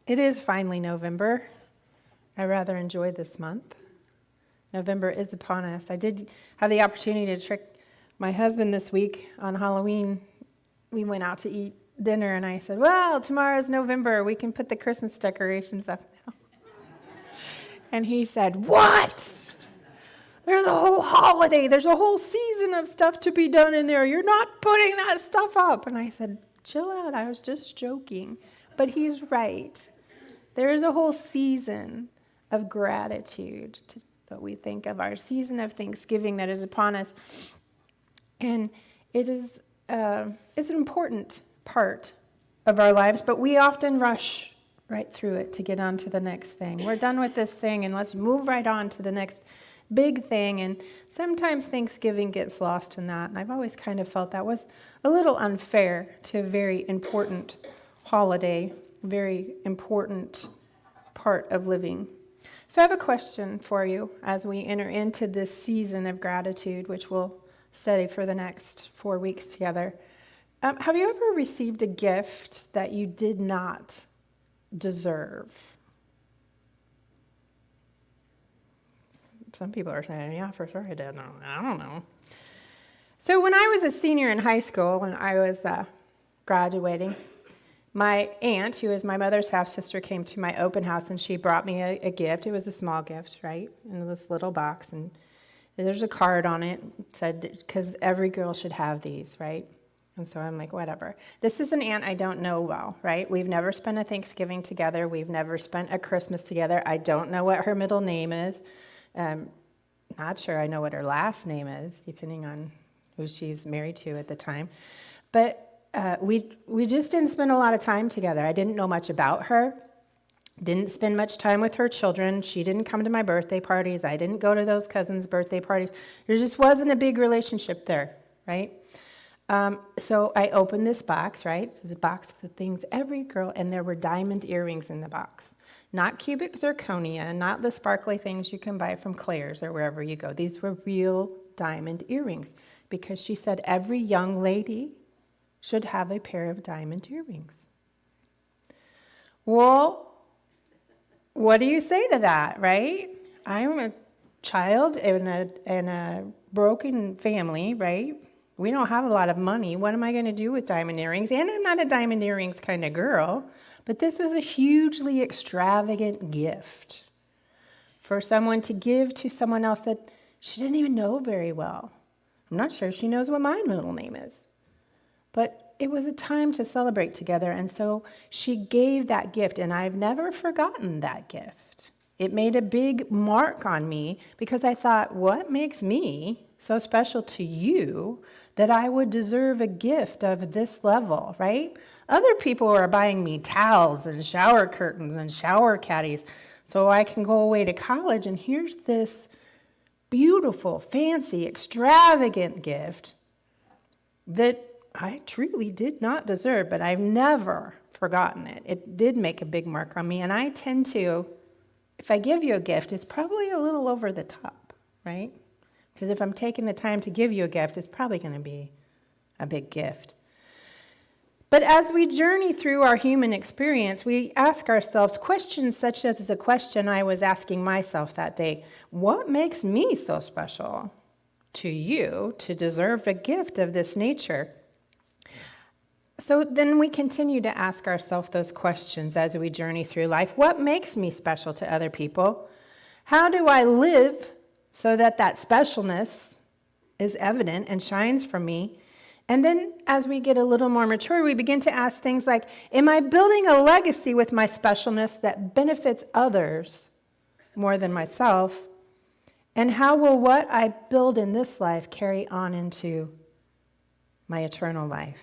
It is finally November. I rather enjoy this month. November is upon us. I did have the opportunity to trick my husband this week on Halloween. We went out to eat dinner, and I said, well, tomorrow's November. We can put the Christmas decorations up now. And he said, what? There's a whole holiday. There's a whole season of stuff to be done in there. You're not putting that stuff up. And I said, chill out. I was just joking. But he's right. There is a whole season of gratitude that we think of, our season of Thanksgiving that is upon us. And it is it's an important part of our lives, but we often rush right through it to get on to the next thing. We're done with this thing, and let's move right on to the next big thing. And sometimes Thanksgiving gets lost in that, and I've always kind of felt that was a little unfair to a very important holiday, very important part of living. So I have a question for you as we enter into this season of gratitude, which we'll study for the next 4 weeks together. Have you ever received a gift that you did not deserve? Some people are saying, yeah, for sure I did. No, I don't know. So when I was a senior in high school, when I was graduating, my aunt, who is my mother's half-sister, came to my open house, and she brought me a gift. It was a small gift, right, in this little box, and there's a card on it. It said, because every girl should have these, right? And so I'm like, whatever. This is an aunt I don't know well, right? We've never spent a Thanksgiving together. We've never spent a Christmas together. I don't know what her middle name is. Not sure I know what her last name is, depending on who she's married to at the time. But we just didn't spend a lot of time together. I didn't know much about her. Didn't spend much time with her children. She didn't come to my birthday parties. I didn't go to those cousins' birthday parties. There just wasn't a big relationship there, right? So I opened this box, right? This box of things every girl, and there were diamond earrings in the box. Not cubic zirconia, not the sparkly things you can buy from Claire's or wherever you go. These were real diamond earrings because she said every young lady should have a pair of diamond earrings. Well, what do you say to that, right? I'm a child in a broken family, right? We don't have a lot of money. What am I going to do with diamond earrings? And I'm not a diamond earrings kind of girl, but this was a hugely extravagant gift for someone to give to someone else that she didn't even know very well. I'm not sure she knows what my middle name is. But it was a time to celebrate together, and so she gave that gift, and I've never forgotten that gift. It made a big mark on me because I thought, what makes me so special to you that I would deserve a gift of this level, right? Other people are buying me towels and shower curtains and shower caddies so I can go away to college, and here's this beautiful, fancy, extravagant gift that I truly did not deserve, but I've never forgotten it. It did make a big mark on me, and I tend to, if I give you a gift, it's probably a little over the top, right? Because if I'm taking the time to give you a gift, it's probably going to be a big gift. But as we journey through our human experience, we ask ourselves questions such as the question I was asking myself that day. What makes me so special to you to deserve a gift of this nature? So then we continue to ask ourselves those questions as we journey through life. What makes me special to other people? How do I live so that specialness is evident and shines from me? And then as we get a little more mature, we begin to ask things like, am I building a legacy with my specialness that benefits others more than myself? And how will what I build in this life carry on into my eternal life?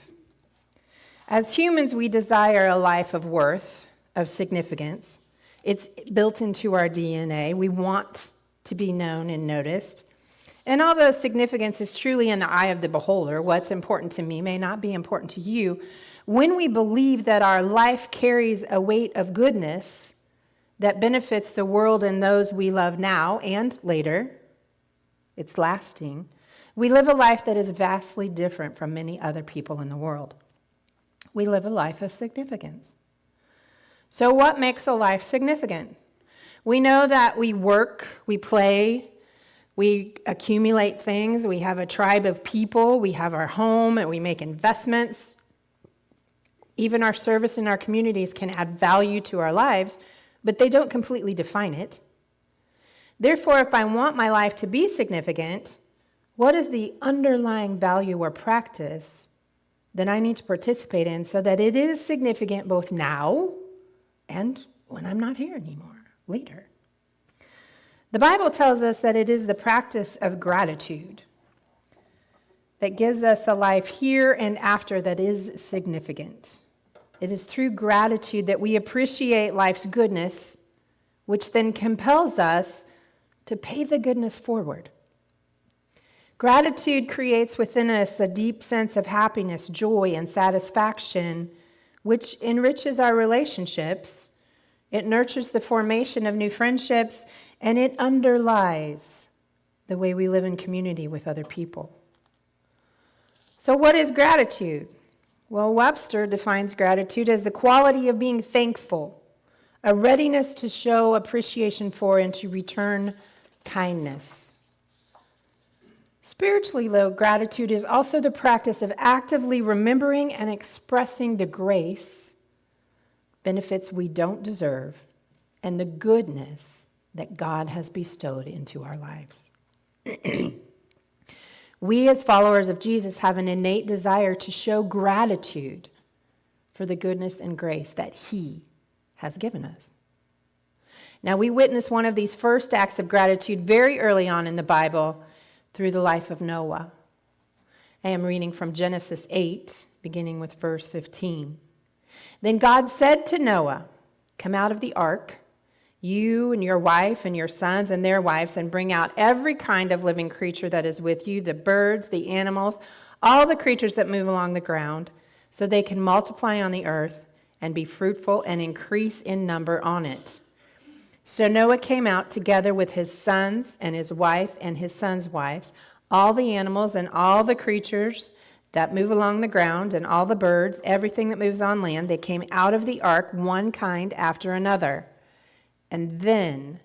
As humans, we desire a life of worth, of significance. It's built into our DNA. We want to be known and noticed. And although significance is truly in the eye of the beholder, what's important to me may not be important to you, when we believe that our life carries a weight of goodness that benefits the world and those we love now and later, it's lasting, we live a life that is vastly different from many other people in the world. We live a life of significance. So what makes a life significant? We know that we work, we play, we accumulate things, we have a tribe of people, we have our home, and we make investments. Even our service in our communities can add value to our lives, but they don't completely define it. Therefore, if I want my life to be significant, what is the underlying value or practice that I need to participate in so that it is significant both now and when I'm not here anymore, later? The Bible tells us that it is the practice of gratitude that gives us a life here and after that is significant. It is through gratitude that we appreciate life's goodness, which then compels us to pay the goodness forward. Gratitude creates within us a deep sense of happiness, joy, and satisfaction, which enriches our relationships. It nurtures the formation of new friendships, and it underlies the way we live in community with other people. So what is gratitude? Well, Webster defines gratitude as the quality of being thankful, a readiness to show appreciation for and to return kindness. Spiritually, though, gratitude is also the practice of actively remembering and expressing the grace, benefits we don't deserve, and the goodness that God has bestowed into our lives. We, as followers of Jesus, have an innate desire to show gratitude for the goodness and grace that He has given us. Now, we witness one of these first acts of gratitude very early on in the Bible through the life of Noah. I am reading from Genesis 8, beginning with verse 15. Then God said to Noah, "Come out of the ark, you and your wife and your sons and their wives, and bring out every kind of living creature that is with you, the birds, the animals, all the creatures that move along the ground, so they can multiply on the earth and be fruitful and increase in number on it." So Noah came out together with his sons and his wife and his sons' wives, all the animals and all the creatures that move along the ground and all the birds, everything that moves on land. They came out of the ark, one kind after another. And then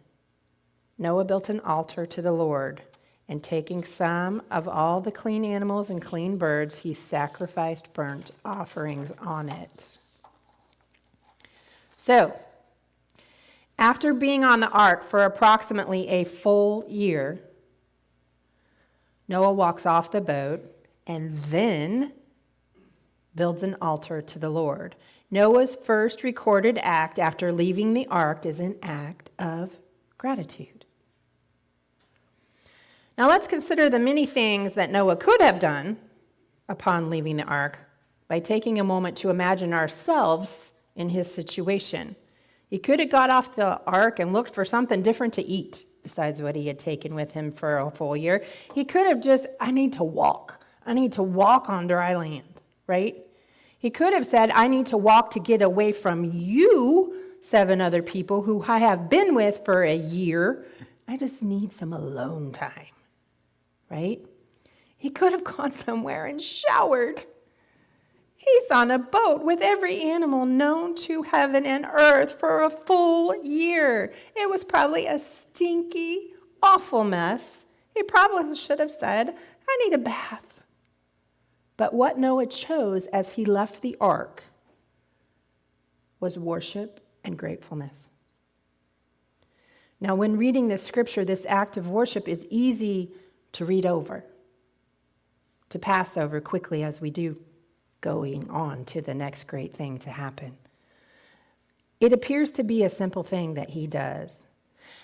Noah built an altar to the Lord, and taking some of all the clean animals and clean birds, he sacrificed burnt offerings on it. So, after being on the ark for approximately a full year, Noah walks off the boat and then builds an altar to the Lord. Noah's first recorded act after leaving the ark is an act of gratitude. Now let's consider the many things that Noah could have done upon leaving the ark by taking a moment to imagine ourselves in his situation. He could have got off the ark and looked for something different to eat besides what he had taken with him for a full year. He could have just, I need to walk on dry land, right? He could have said, I need to walk to get away from you, 7 other people who I have been with for a year. I just need some alone time, right? He could have gone somewhere and showered. He's on a boat with every animal known to heaven and earth for a full year. It was probably a stinky, awful mess. He probably should have said, I need a bath. But what Noah chose as he left the ark was worship and gratefulness. Now, when reading this scripture, this act of worship is easy to read over, to pass over quickly as we do, going on to the next great thing to happen. It appears to be a simple thing that he does.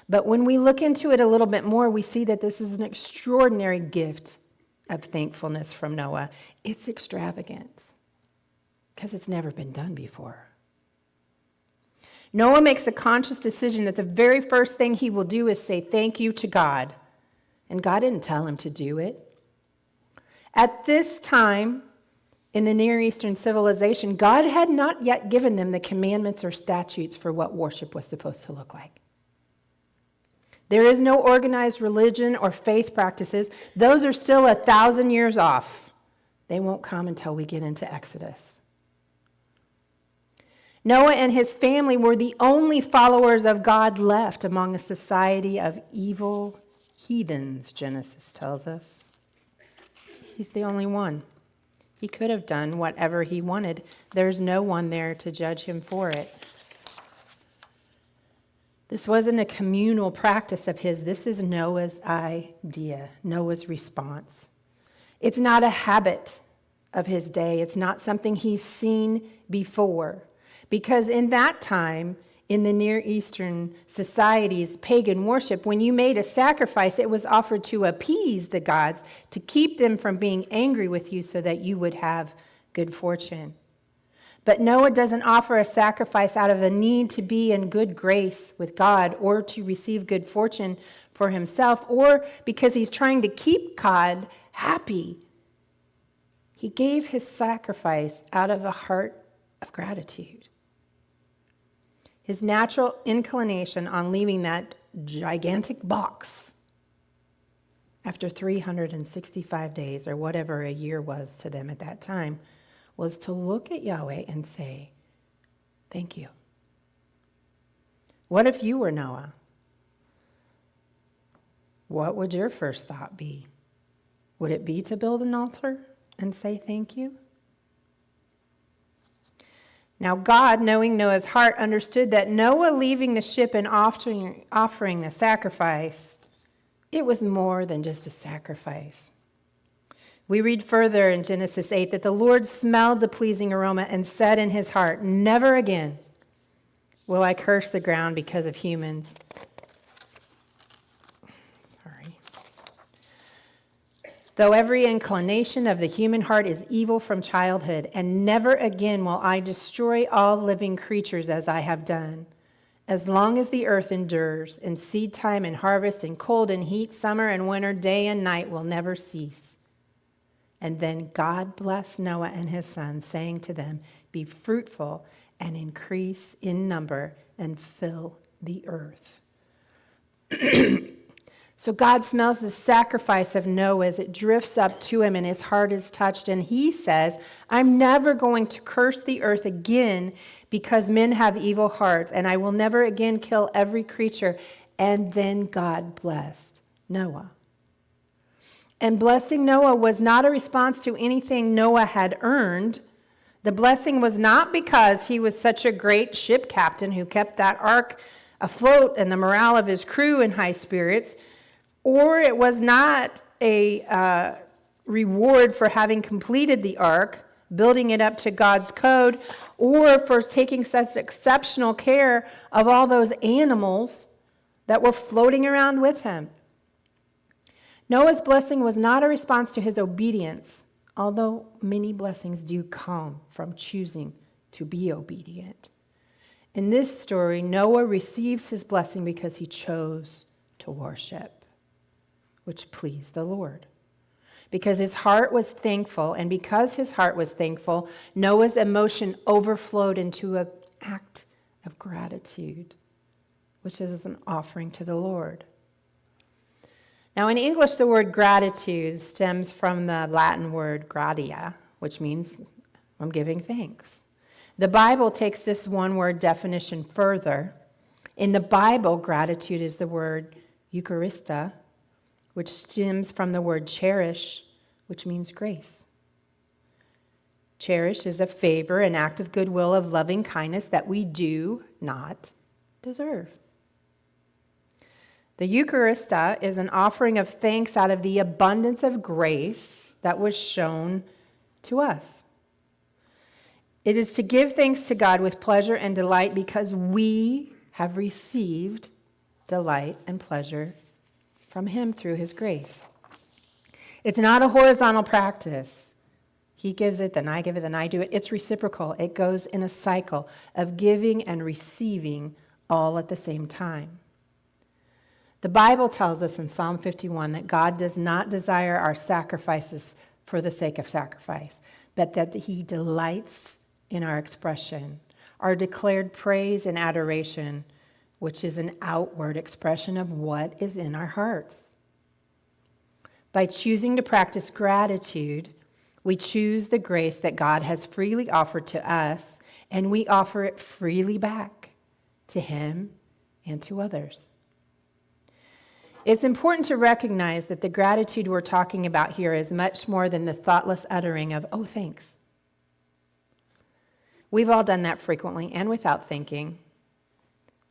But when we look into it a little bit more, we see that this is an extraordinary gift of thankfulness from Noah. It's extravagant because it's never been done before. Noah makes a conscious decision that the very first thing he will do is say thank you to God. And God didn't tell him to do it. At this time, in the Near Eastern civilization, God had not yet given them the commandments or statutes for what worship was supposed to look like. There is no organized religion or faith practices. Those are still 1,000 years off. They won't come until we get into Exodus. Noah and his family were the only followers of God left among a society of evil heathens, Genesis tells us. He's the only one. He could have done whatever he wanted. There's no one there to judge him for it. This wasn't a communal practice of his. This is Noah's idea, Noah's response. It's not a habit of his day. It's not something he's seen before. Because in that time, in the Near Eastern societies, pagan worship, when you made a sacrifice, it was offered to appease the gods, to keep them from being angry with you so that you would have good fortune. But Noah doesn't offer a sacrifice out of a need to be in good grace with God or to receive good fortune for himself or because he's trying to keep God happy. He gave his sacrifice out of a heart of gratitude. His natural inclination on leaving that gigantic box after 365 days or whatever a year was to them at that time was to look at Yahweh and say, thank you. What if you were Noah? What would your first thought be? Would it be to build an altar and say thank you? Now God, knowing Noah's heart, understood that Noah leaving the ship and offering the sacrifice, it was more than just a sacrifice. We read further in Genesis 8 that the Lord smelled the pleasing aroma and said in his heart, never again will I curse the ground because of humans. Sorry. Though every inclination of the human heart is evil from childhood, and never again will I destroy all living creatures as I have done. As long as the earth endures, in seed time and harvest, in cold and heat, summer and winter, day and night will never cease. And then God blessed Noah and his sons, saying to them, be fruitful and increase in number and fill the earth. So God smells the sacrifice of Noah as it drifts up to him and his heart is touched. And he says, I'm never going to curse the earth again because men have evil hearts, and I will never again kill every creature. And then God blessed Noah. And blessing Noah was not a response to anything Noah had earned. The blessing was not because he was such a great ship captain who kept that ark afloat and the morale of his crew in high spirits, or it was not a reward for having completed the ark, building it up to God's code, or for taking such exceptional care of all those animals that were floating around with him. Noah's blessing was not a response to his obedience, although many blessings do come from choosing to be obedient. In this story, Noah receives his blessing because he chose to worship, which pleased the Lord. Because his heart was thankful, and because his heart was thankful, Noah's emotion overflowed into an act of gratitude, which is an offering to the Lord. Now, in English, the word gratitude stems from the Latin word gratia, which means I'm giving thanks. The Bible takes this one-word definition further. In the Bible, gratitude is the word Eucharista, which stems from the word cherish, which means grace. Cherish is a favor, an act of goodwill, of loving kindness that we do not deserve. The Eucharista is an offering of thanks out of the abundance of grace that was shown to us. It is to give thanks to God with pleasure and delight because we have received delight and pleasure from him through his grace. It's not a horizontal practice. He gives it, then I give it, then I do it. It's reciprocal. It goes in a cycle of giving and receiving all at the same time. The Bible tells us in Psalm 51 that God does not desire our sacrifices for the sake of sacrifice, but that he delights in our expression, our declared praise and adoration, which is an outward expression of what is in our hearts. By choosing to practice gratitude, we choose the grace that God has freely offered to us, and we offer it freely back to him and to others. It's important to recognize that the gratitude we're talking about here is much more than the thoughtless uttering of, oh, thanks. We've all done that frequently and without thinking,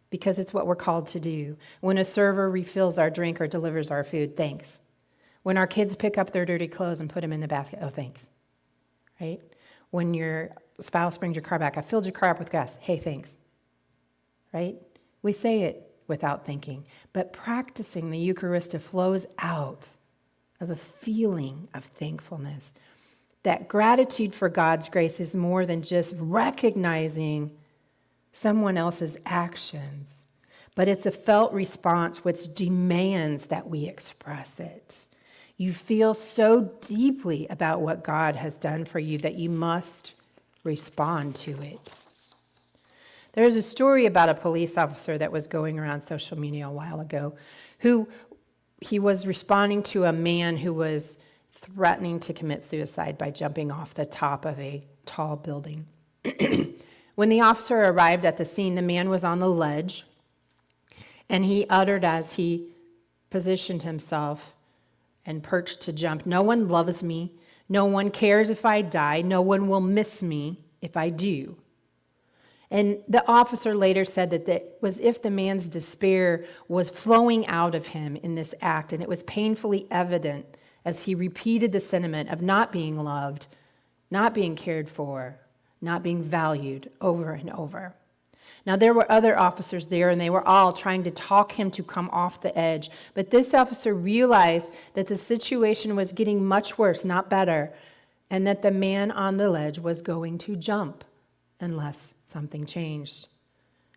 because it's what we're called to do. When a server refills our drink or delivers our food, thanks. When our kids pick up their dirty clothes and put them in the basket, oh, thanks. Right? When your spouse brings your car back, I filled your car up with gas, hey, thanks. Right? We say it without thinking, but practicing the Eucharist flows out of a feeling of thankfulness. That gratitude for God's grace is more than just recognizing someone else's actions, but it's a felt response which demands that we express it. You feel so deeply about what God has done for you that you must respond to it. There's a story about a police officer that was going around social media a while ago who he was responding to a man who was threatening to commit suicide by jumping off the top of a tall building. When the officer arrived at the scene, the man was on the ledge, and he uttered as he positioned himself and perched to jump, "No one loves me. No one cares if I die. No one will miss me if I do." And the officer later said that it was if the man's despair was flowing out of him in this act, and it was painfully evident as he repeated the sentiment of not being loved, not being cared for, not being valued over and over. Now, there were other officers there, and they were all trying to talk him to come off the edge. But this officer realized that the situation was getting much worse, not better, and that the man on the ledge was going to jump unless something changed.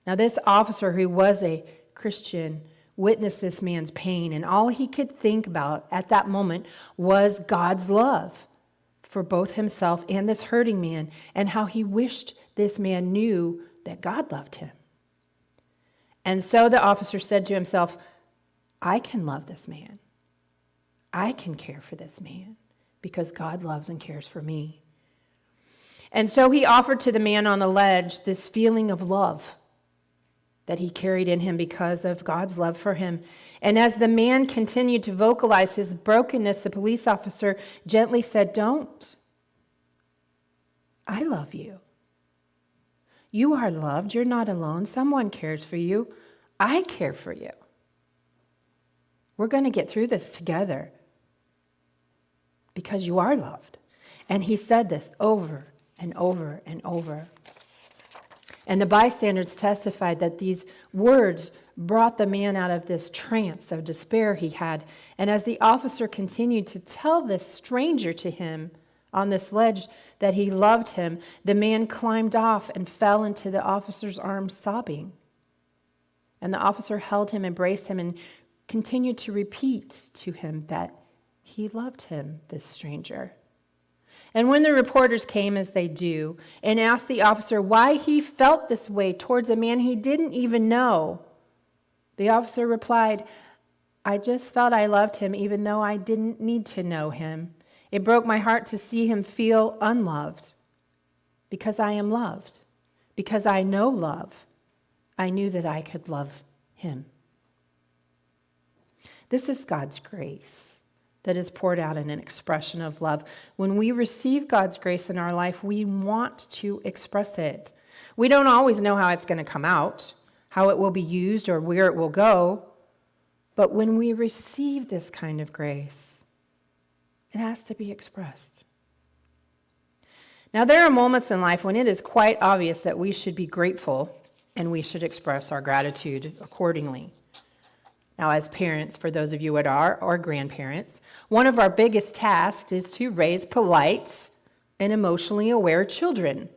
Now, this officer, who was a Christian, witnessed this man's pain, and all he could think about at that moment was God's love for both himself and this hurting man, and how he wished this man knew that God loved him. And so the officer said to himself, I can love this man. I can care for this man because God loves and cares for me. And so he offered to the man on the ledge this feeling of love that he carried in him because of God's love for him. And as the man continued to vocalize his brokenness, the police officer gently said, "Don't. I love you. You are loved. You're not alone. Someone cares for you. I care for you. We're going to get through this together because you are loved." And he said this over and over and over. And the bystanders testified that these words brought the man out of this trance of despair he had. And as the officer continued to tell this stranger to him on this ledge that he loved him, the man climbed off and fell into the officer's arms sobbing. And the officer held him, embraced him, and continued to repeat to him that he loved him, this stranger. And when the reporters came, as they do, and asked the officer why he felt this way towards a man he didn't even know, the officer replied, "I just felt I loved him even though I didn't need to know him. It broke my heart to see him feel unloved. Because I am loved, because I know love, I knew that I could love him." This is God's grace that is poured out in an expression of love. When we receive God's grace in our life, we want to express it. We don't always know how it's going to come out, how it will be used, or where it will go. But when we receive this kind of grace, it has to be expressed. Now, there are moments in life when it is quite obvious that we should be grateful and we should express our gratitude accordingly. Now, as parents, for those of you that are, or grandparents, one of our biggest tasks is to raise polite and emotionally aware children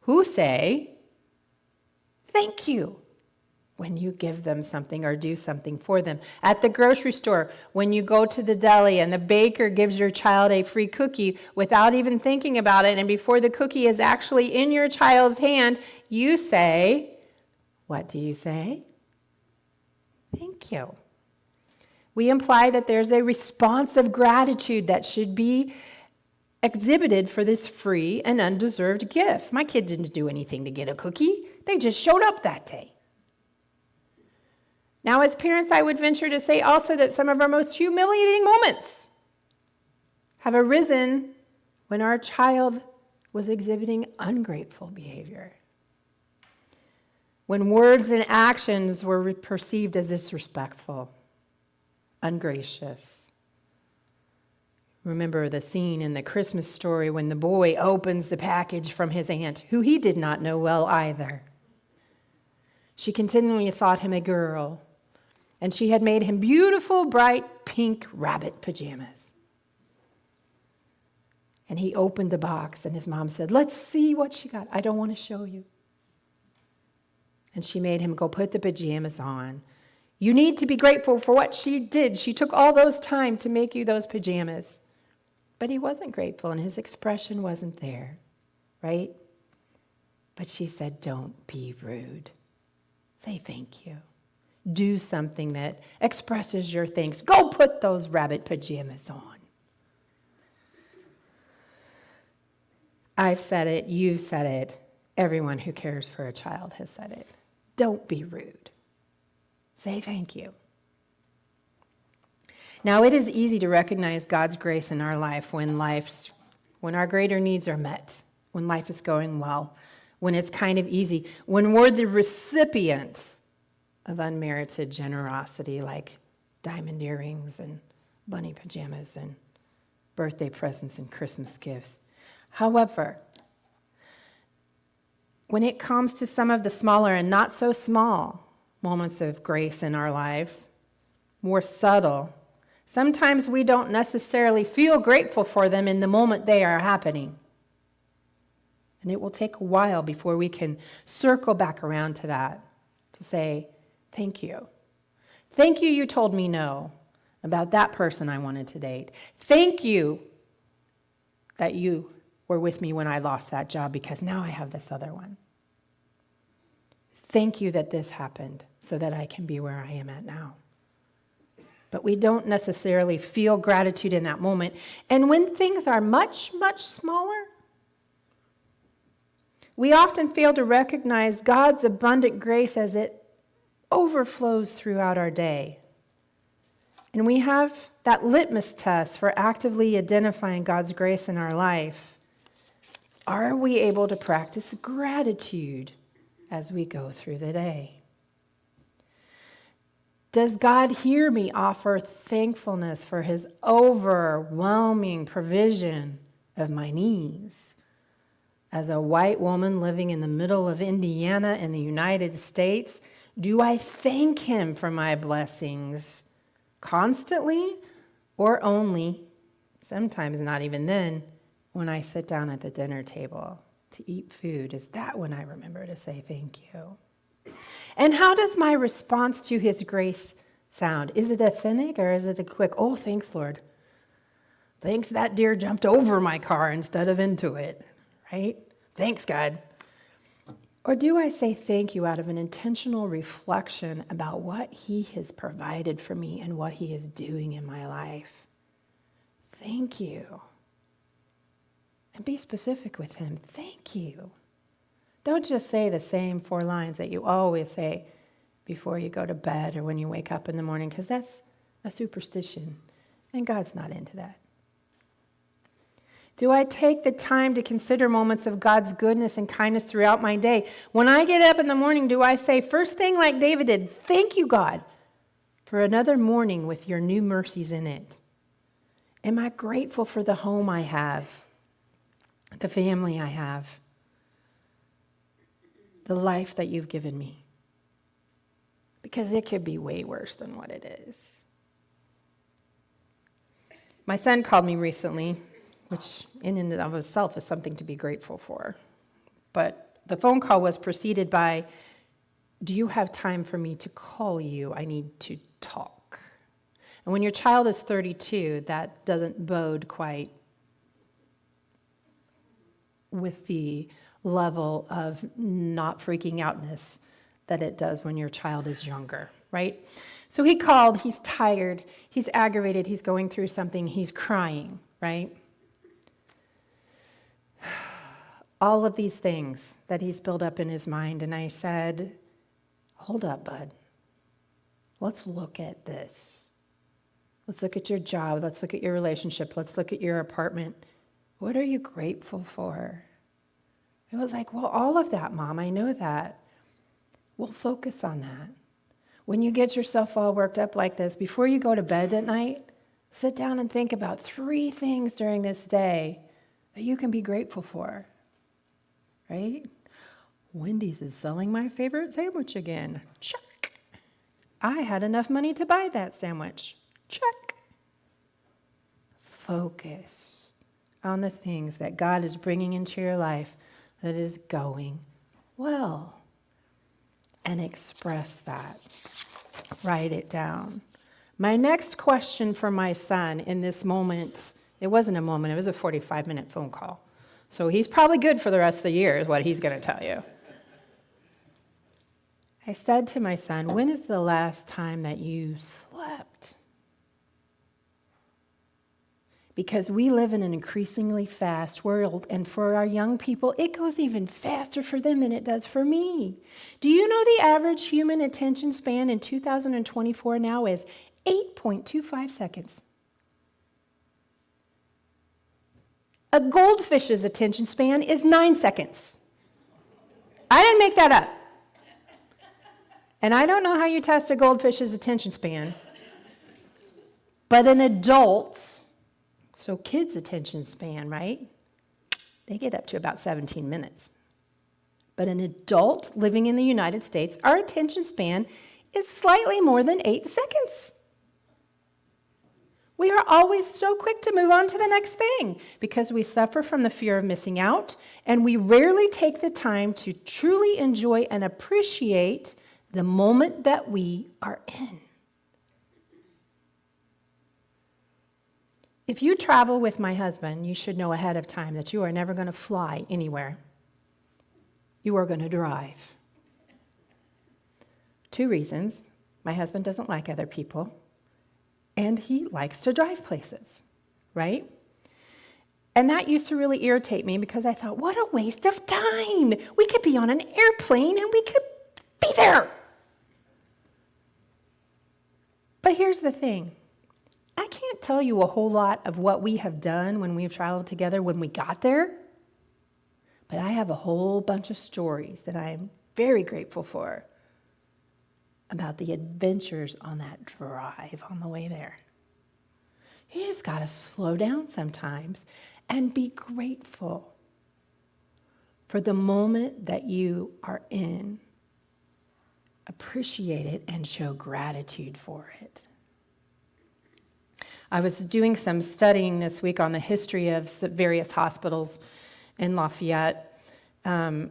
who say, "Thank you," when you give them something or do something for them. At the grocery store, when you go to the deli and the baker gives your child a free cookie without even thinking about it, and before the cookie is actually in your child's hand, you say, what do you say? Thank you. We imply that there's a response of gratitude that should be exhibited for this free and undeserved gift. My kid didn't do anything to get a cookie. They just showed up that day. Now, as parents, I would venture to say also that some of our most humiliating moments have arisen when our child was exhibiting ungrateful behavior. When words and actions were perceived as disrespectful, ungracious. Remember the scene in the Christmas story when the boy opens the package from his aunt, who he did not know well either. She continually thought him a girl, and she had made him beautiful, bright, pink rabbit pajamas. And he opened the box, and his mom said, "Let's see what she got. I don't want to show you." And she made him go put the pajamas on. You need to be grateful for what she did. She took all those time to make you those pajamas. But he wasn't grateful, and his expression wasn't there, right? But she said, don't be rude. Say thank you. Do something that expresses your thanks. Go put those rabbit pajamas on. I've said it, you've said it, everyone who cares for a child has said it. Don't be rude. Say thank you. Now, it is easy to recognize God's grace in our life when our greater needs are met, when life is going well, when it's kind of easy, when we're the recipients of unmerited generosity like diamond earrings and bunny pajamas and birthday presents and Christmas gifts. However, when it comes to some of the smaller and not so small moments of grace in our lives, more subtle, sometimes we don't necessarily feel grateful for them in the moment they are happening. And it will take a while before we can circle back around to that, to say, thank you. Thank you, you told me no about that person I wanted to date. Thank you that you were with me when I lost that job because now I have this other one. Thank you that this happened so that I can be where I am at now. But we don't necessarily feel gratitude in that moment. And when things are much, much smaller, we often fail to recognize God's abundant grace as it overflows throughout our day. And we have that litmus test for actively identifying God's grace in our life. Are we able to practice gratitude as we go through the day? Does God hear me offer thankfulness for his overwhelming provision of my needs? As a white woman living in the middle of Indiana in the United States, do I thank him for my blessings constantly or only, sometimes not even then, when I sit down at the dinner table to eat food? Is that when I remember to say thank you? And how does my response to his grace sound? Is it authentic or is it a quick, oh, thanks, Lord. Thanks that deer jumped over my car instead of into it, right? Thanks, God. Or do I say thank you out of an intentional reflection about what he has provided for me and what he is doing in my life? Thank you. And be specific with him. Thank you. Don't just say the same 4 lines that you always say before you go to bed or when you wake up in the morning, because that's a superstition, and God's not into that. Do I take the time to consider moments of God's goodness and kindness throughout my day? When I get up in the morning, do I say, first thing like David did, thank you, God, for another morning with your new mercies in it? Am I grateful for the home I have, the family I have, the life that you've given me? Because it could be way worse than what it is. My son called me recently, which in and of itself is something to be grateful for. But the phone call was preceded by, do you have time for me to call you? I need to talk. And when your child is 32, that doesn't bode quite with the level of not freaking outness that it does when your child is younger, right? So he called, he's tired, he's aggravated, he's going through something, he's crying, right? all of these things that he's built up in his mind. And I said, hold up, bud. Let's look at this. Let's look at your job. Let's look at your relationship. Let's look at your apartment. What are you grateful for? It was like, well, all of that, Mom, I know that. We'll focus on that. When you get yourself all worked up like this, before you go to bed at night, sit down and think about 3 things during this day that you can be grateful for, right? Wendy's is selling my favorite sandwich again. Check. I had enough money to buy that sandwich. Check. Focus on the things that God is bringing into your life that is going well. And express that. Write it down. My next question for my son in this moment, it wasn't a moment, it was a 45-minute phone call. So he's probably good for the rest of the year is what he's going to tell you. I said to my son, when is the last time that you slept? Because we live in an increasingly fast world, and for our young people, it goes even faster for them than it does for me. Do you know the average human attention span in 2024 now is 8.25 seconds? A goldfish's attention span is 9 seconds. I didn't make that up. And I don't know how you test a goldfish's attention span, but an adult's, so kids' attention span, right? They get up to about 17 minutes. But an adult living in the United States, our attention span is slightly more than 8 seconds. We are always so quick to move on to the next thing because we suffer from the fear of missing out, and we rarely take the time to truly enjoy and appreciate the moment that we are in. If you travel with my husband, you should know ahead of time that you are never going to fly anywhere. You are going to drive. 2 reasons. My husband doesn't like other people, and he likes to drive places, right? And that used to really irritate me because I thought, what a waste of time. We could be on an airplane and we could be there. But here's the thing. I can't tell you a whole lot of what we have done when we've traveled together when we got there, but I have a whole bunch of stories that I'm very grateful for about the adventures on that drive on the way there. You just got to slow down sometimes and be grateful for the moment that you are in. Appreciate it and show gratitude for it. I was doing some studying this week on the history of various hospitals in Lafayette, and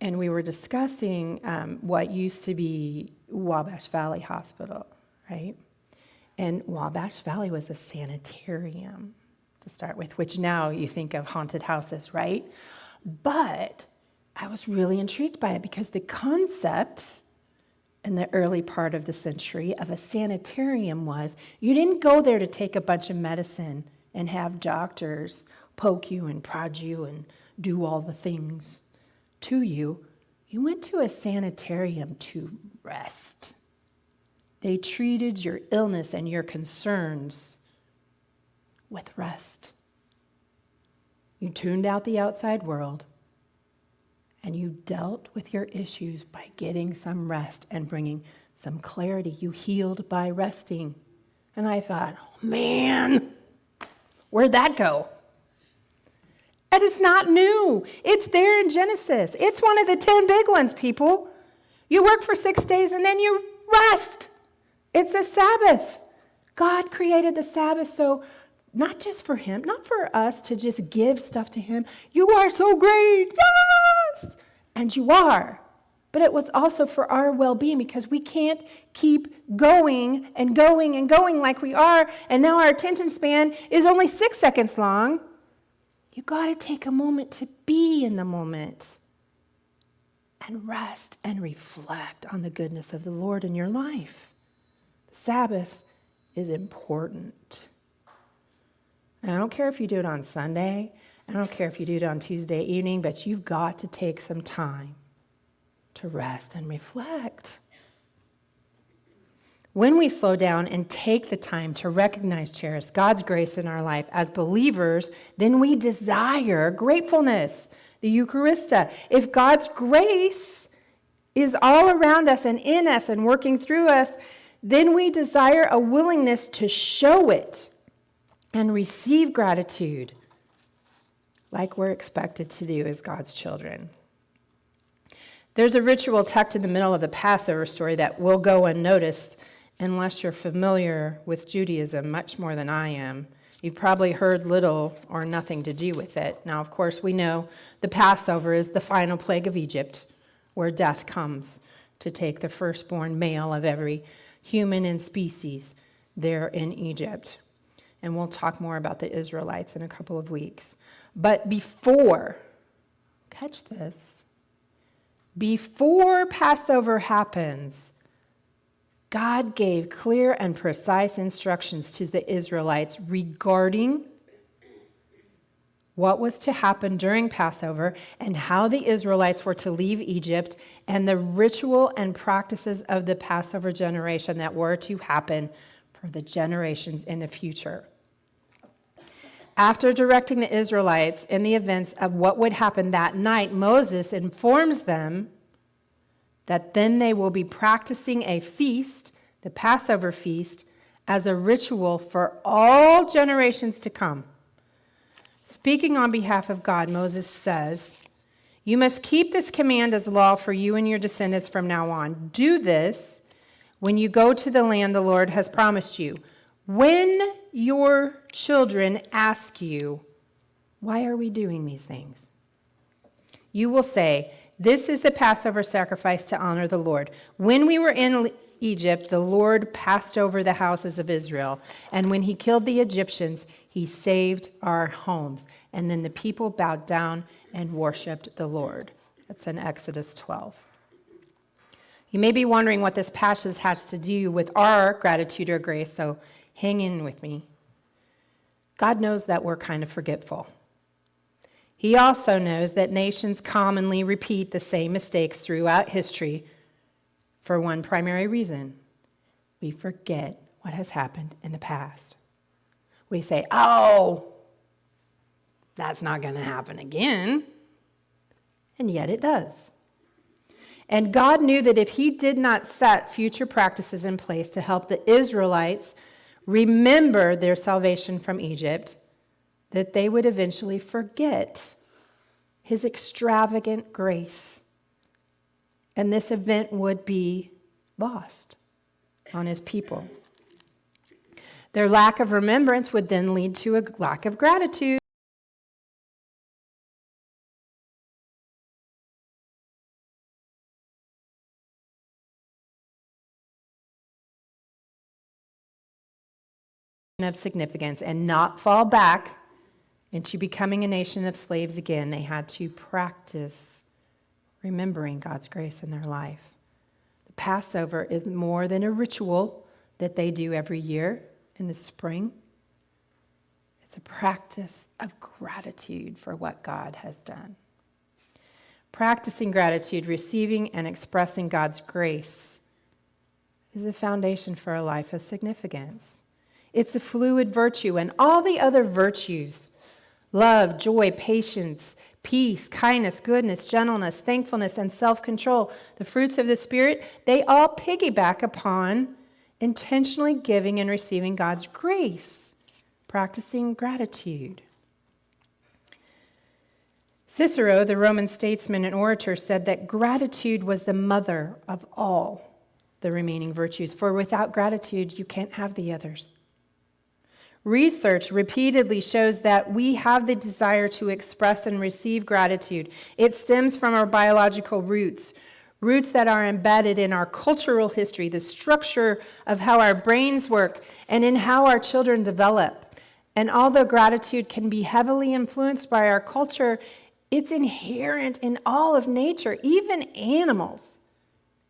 we were discussing what used to be Wabash Valley Hospital, right? And Wabash Valley was a sanitarium to start with, which now you think of haunted houses, right? But I was really intrigued by it because the concept in the early part of the century of a sanitarium was you didn't go there to take a bunch of medicine and have doctors poke you and prod you and do all the things to you. You went to a sanitarium to rest. They treated your illness and your concerns with rest. You tuned out the outside world and you dealt with your issues by getting some rest and bringing some clarity. You healed by resting. And I thought, oh, man, where'd that go? And it's not new. It's there in Genesis. It's one of the 10 big ones, people. You work for 6 days and then you rest. It's a Sabbath. God created the Sabbath so not just for him, not for us to just give stuff to him. You are so great. Yes! And you are. But it was also for our well-being because we can't keep going and going and going like we are. And now our attention span is only 6 seconds long. You got to take a moment to be in the moment and rest and reflect on the goodness of the Lord in your life. The Sabbath is important. And I don't care if you do it on Sunday. I don't care if you do it on Tuesday evening, but you've got to take some time to rest and reflect. When we slow down and take the time to recognize, cherish God's grace in our life as believers, then we desire gratefulness, the Eucharista. If God's grace is all around us and in us and working through us, then we desire a willingness to show it and receive gratitude like we're expected to do as God's children. There's a ritual tucked in the middle of the Passover story that will go unnoticed unless you're familiar with Judaism much more than I am. You've probably heard little or nothing to do with it. Now, of course, we know the Passover is the final plague of Egypt, where death comes to take the firstborn male of every human and species there in Egypt. And we'll talk more about the Israelites in a couple of weeks. But before, catch this, before Passover happens, God gave clear and precise instructions to the Israelites regarding what was to happen during Passover and how the Israelites were to leave Egypt and the ritual and practices of the Passover generation that were to happen for the generations in the future. After directing the Israelites in the events of what would happen that night, Moses informs them that then they will be practicing a feast, the Passover feast, as a ritual for all generations to come. Speaking on behalf of God, Moses says, "You must keep this command as law for you and your descendants from now on. Do this when you go to the land the Lord has promised you. When your children ask you, 'Why are we doing these things?' you will say, 'This is the Passover sacrifice to honor the Lord. When we were in Egypt, the Lord passed over the houses of Israel, and when he killed the Egyptians, he saved our homes.' And then the people bowed down and worshiped the Lord." That's in Exodus 12. You may be wondering what this passage has to do with our gratitude or grace, so hang in with me. God knows that we're kind of forgetful. He also knows that nations commonly repeat the same mistakes throughout history for one primary reason. We forget what has happened in the past. We say, "Oh, that's not going to happen again." And yet it does. And God knew that if he did not set future practices in place to help the Israelites remember their salvation from Egypt, that they would eventually forget his extravagant grace. And this event would be lost on his people. Their lack of remembrance would then lead to a lack of gratitude. Of significance and not fall back into becoming a nation of slaves again. They had to practice remembering God's grace in their life. The Passover is more than a ritual that they do every year in the spring. It's a practice of gratitude for what God has done. Practicing gratitude, receiving and expressing God's grace is the foundation for a life of significance. It's a fluid virtue, and all the other virtues, love, joy, patience, peace, kindness, goodness, gentleness, thankfulness, and self-control, the fruits of the Spirit, they all piggyback upon intentionally giving and receiving God's grace, practicing gratitude. Cicero, the Roman statesman and orator, said that gratitude was the mother of all the remaining virtues, for without gratitude, you can't have the others. Research repeatedly shows that we have the desire to express and receive gratitude. It stems from our biological roots that are embedded in our cultural history, the structure of how our brains work, and in how our children develop. And although gratitude can be heavily influenced by our culture, it's inherent in all of nature. Even animals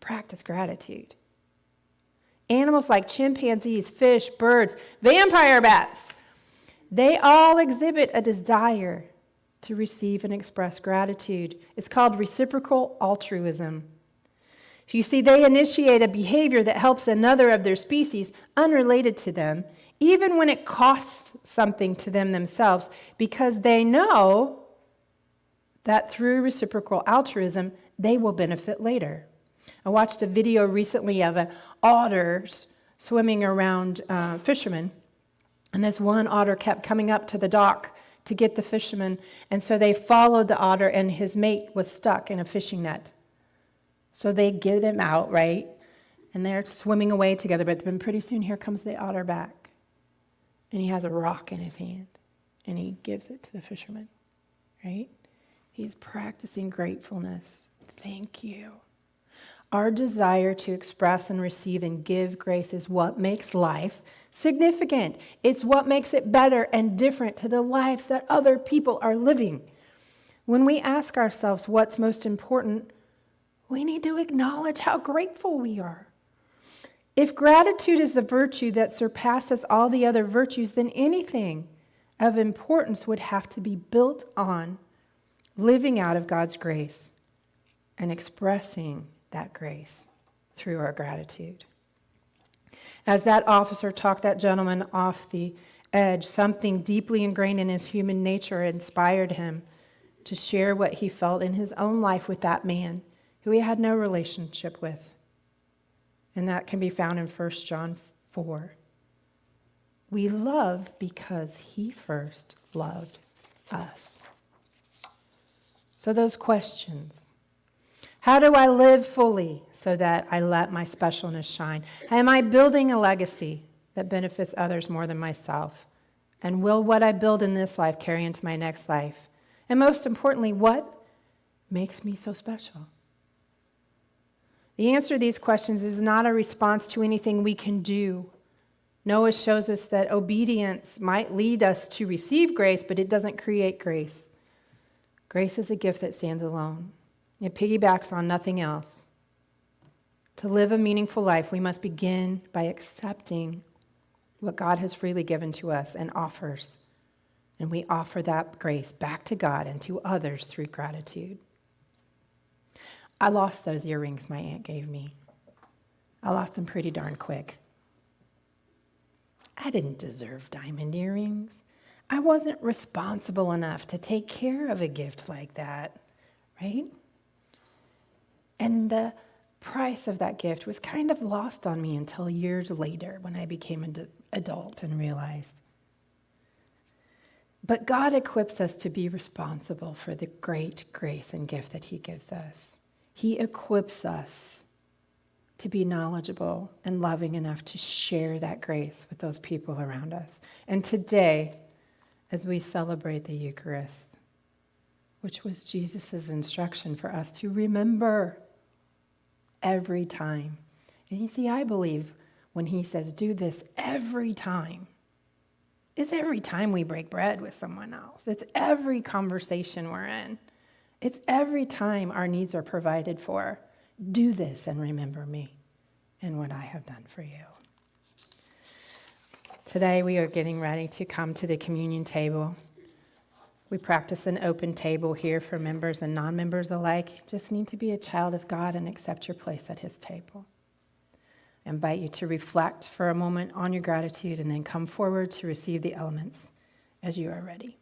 practice gratitude. Animals like chimpanzees, fish, birds, vampire bats, they all exhibit a desire to receive and express gratitude. It's called reciprocal altruism. So you see, they initiate a behavior that helps another of their species unrelated to them, even when it costs something to them themselves, because they know that through reciprocal altruism, they will benefit later. I watched a video recently of otters swimming around fishermen, and this one otter kept coming up to the dock to get the fisherman, and so they followed the otter, and his mate was stuck in a fishing net. So they get him out, right? And they're swimming away together, but then pretty soon here comes the otter back, and he has a rock in his hand, and he gives it to the fisherman, right? He's practicing gratefulness. Thank you. Our desire to express and receive and give grace is what makes life significant. It's what makes it better and different to the lives that other people are living. When we ask ourselves what's most important, we need to acknowledge how grateful we are. If gratitude is the virtue that surpasses all the other virtues, then anything of importance would have to be built on living out of God's grace and expressing that grace through our gratitude. As that officer talked that gentleman off the edge, something deeply ingrained in his human nature inspired him to share what he felt in his own life with that man who he had no relationship with. And that can be found in 1 John 4. We love because he first loved us. So those questions. How do I live fully so that I let my specialness shine? Am I building a legacy that benefits others more than myself? And will what I build in this life carry into my next life? And most importantly, what makes me so special? The answer to these questions is not a response to anything we can do. Noah shows us that obedience might lead us to receive grace, but it doesn't create grace. Grace is a gift that stands alone. It piggybacks on nothing else. To live a meaningful life, we must begin by accepting what God has freely given to us and offers. And we offer that grace back to God and to others through gratitude. I lost those earrings my aunt gave me. I lost them pretty darn quick. I didn't deserve diamond earrings. I wasn't responsible enough to take care of a gift like that, right? And the price of that gift was kind of lost on me until years later when I became an adult and realized. But God equips us to be responsible for the great grace and gift that he gives us. He equips us to be knowledgeable and loving enough to share that grace with those people around us. And today, as we celebrate the Eucharist, which was Jesus' instruction for us to remember every time. And you see, I believe when he says do this every time, it's every time we break bread with someone else. It's every conversation we're in. It's every time our needs are provided for. Do this and remember me and what I have done for you. Today we are getting ready to come to the communion table. We practice an open table here for members and non-members alike. You just need to be a child of God and accept your place at his table. I invite you to reflect for a moment on your gratitude and then come forward to receive the elements as you are ready.